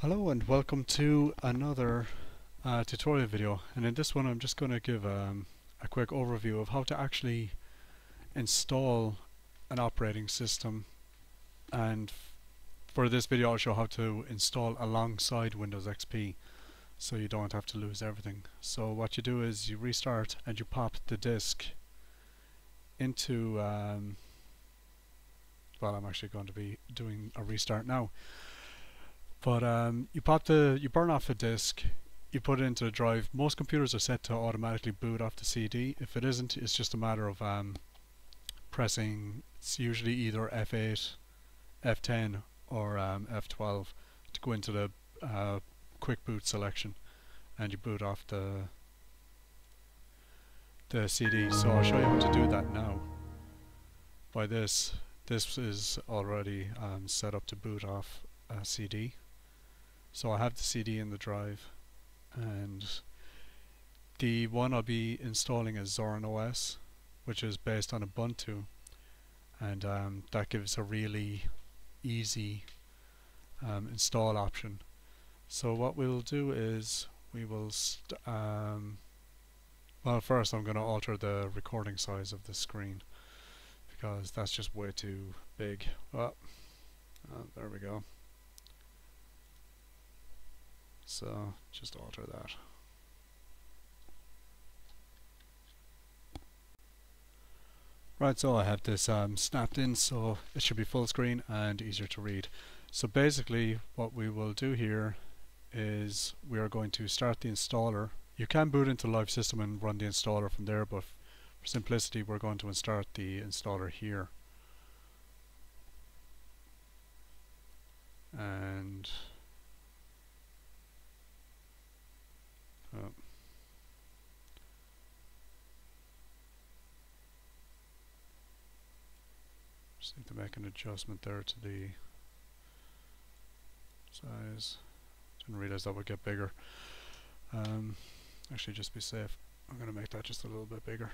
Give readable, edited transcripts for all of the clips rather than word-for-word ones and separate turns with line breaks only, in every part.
Hello and welcome to another tutorial video, and in this one I'm just going to give a quick overview of how to actually install an operating system, and for this video I'll show how to install alongside Windows XP so you don't have to lose everything. So what you do is you restart and you pop the disk into well, I'm actually going to be doing a restart now. But you burn off a disk, you put it into the drive. Most computers are set to automatically boot off the CD. If it isn't, it's just a matter of pressing. It's usually either F8, F10, or F12 to go into the quick boot selection, and you boot off the CD. So I'll show you how to do that now. By this is already set up to boot off a CD. So I have the CD in the drive, and the one I'll be installing is Zorin OS, which is based on Ubuntu, and that gives a really easy install option. So what we'll do is we will well, first I'm going to alter the recording size of the screen because that's just way too big. There we go. So just alter that. Right, so I have this snapped in, so it should be full screen and easier to read. So basically what we will do here is we are going to start the installer. You can boot into live system and run the installer from there, but for simplicity we're going to start the installer here. And just need to make an adjustment there to the size. Didn't realize that would get bigger. Actually, just be safe, I'm going to make that just a little bit bigger.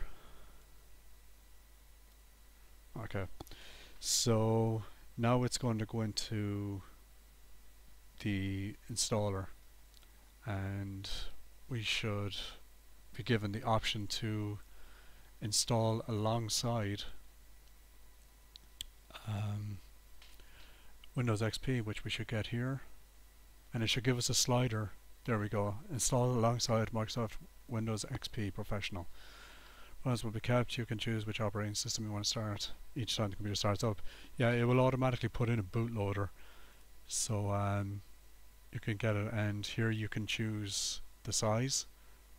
Okay, so now it's going to go into the installer, and we should be given the option to install alongside Windows XP, which we should get here, and it should give us a slider. There we go. Install alongside Microsoft Windows XP Professional. Files will be kept. You can choose which operating system you want to start each time the computer starts up. Yeah, it will automatically put in a bootloader, so you can get it, and here you can choose the size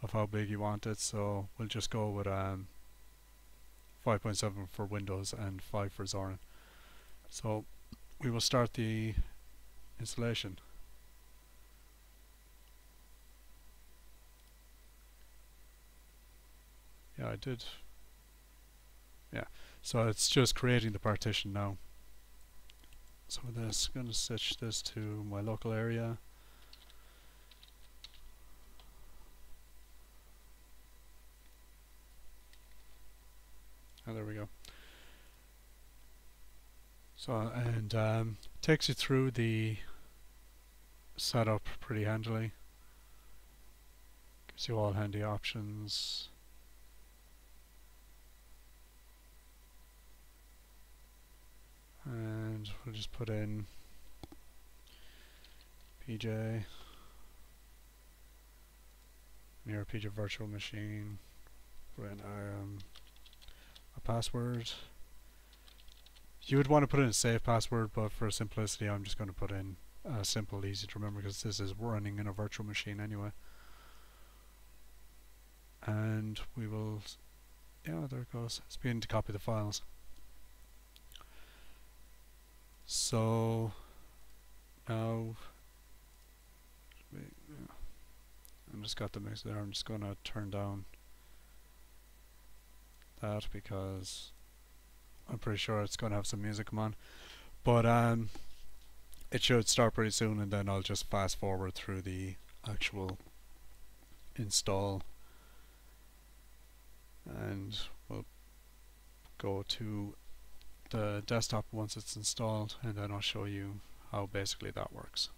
of how big you want it. So we'll just go with 5.7 for Windows and 5 for Zorin. So we will start the installation. Yeah, I did. Yeah, so it's just creating the partition now. So with this, I'm going to switch this to my local area. And there we go. So, and takes you through the setup pretty handily. Gives you all handy options. And we'll just put in PJ, near PJ virtual machine, put in a password. You would want to put in a safe password, but for simplicity I'm just going to put in simple, easy to remember, because this is running in a virtual machine anyway. And we will, yeah, there it goes. It's beginning to copy the files. So now I just got the mix there. I'm just going to turn down that because I'm pretty sure it's going to have some music come on, but it should start pretty soon, and then I'll just fast forward through the actual install, and we'll go to the desktop once it's installed, and then I'll show you how basically that works.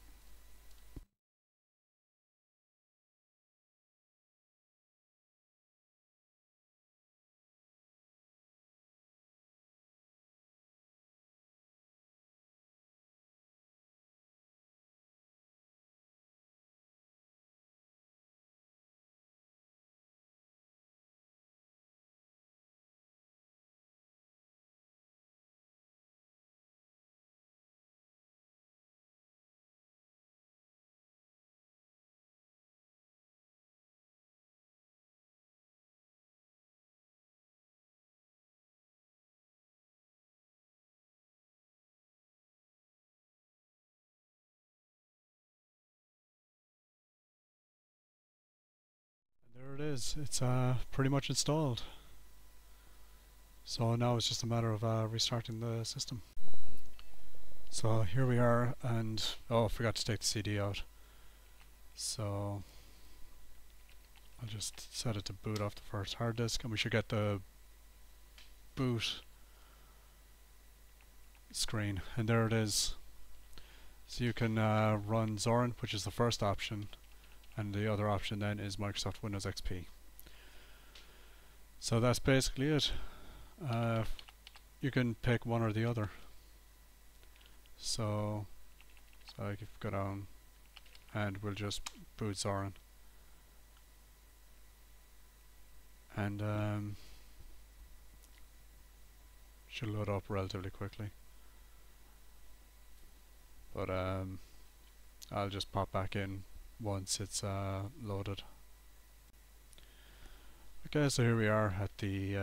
There it is. It's pretty much installed. So now it's just a matter of restarting the system. So here we are, and oh, I forgot to take the CD out. So I'll just set it to boot off the first hard disk, and we should get the boot screen, and there it is. So you can run Zorin, which is the first option, and the other option then is Microsoft Windows XP. So that's basically it. You can pick one or the other. So I can go down and we'll just boot Zorin. And should load up relatively quickly. But I'll just pop back in once it's loaded. Okay, so here we are at the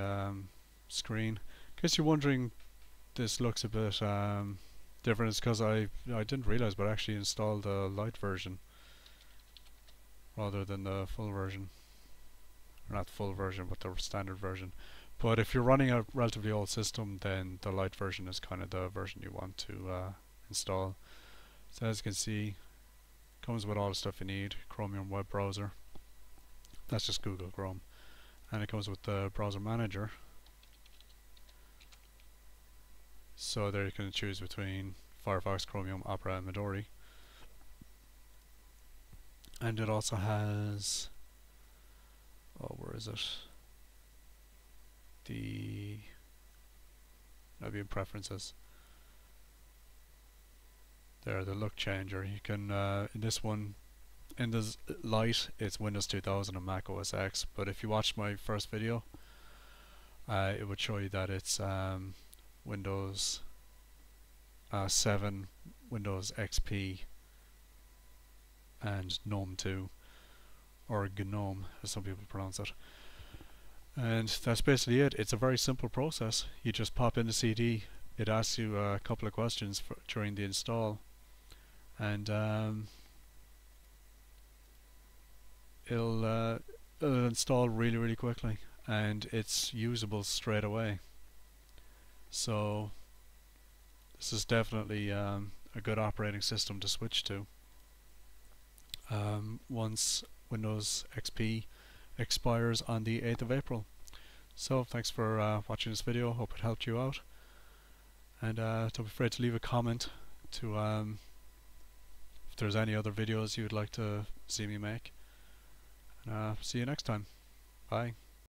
screen. In case you're wondering, this looks a bit different. It's because I didn't realize, but I actually installed the light version rather than the full version. Or not the full version, but the standard version. But if you're running a relatively old system, then the light version is kind of the version you want to install. So as you can see, comes with all the stuff you need. Chromium web browser. That's just Google Chrome. And it comes with the browser manager. So there you can choose between Firefox, Chromium, Opera, and Midori. And it also has, oh, where is it? That'll be in preferences. There, the look changer. You can in this one, in this light, it's Windows 2000 and Mac OS X. But if you watched my first video, it would show you that it's Windows 7, Windows XP, and GNOME 2, or GNOME as some people pronounce it. And that's basically it. It's a very simple process. You just pop in the CD, it asks you a couple of questions during the install, and it'll install really quickly, and it's usable straight away. So this is definitely a good operating system to switch to once Windows XP expires on the 8th of April. So thanks for watching this video. Hope it helped you out, and don't be afraid to leave a comment to if there's any other videos you would like to see me make. And see you next time. Bye.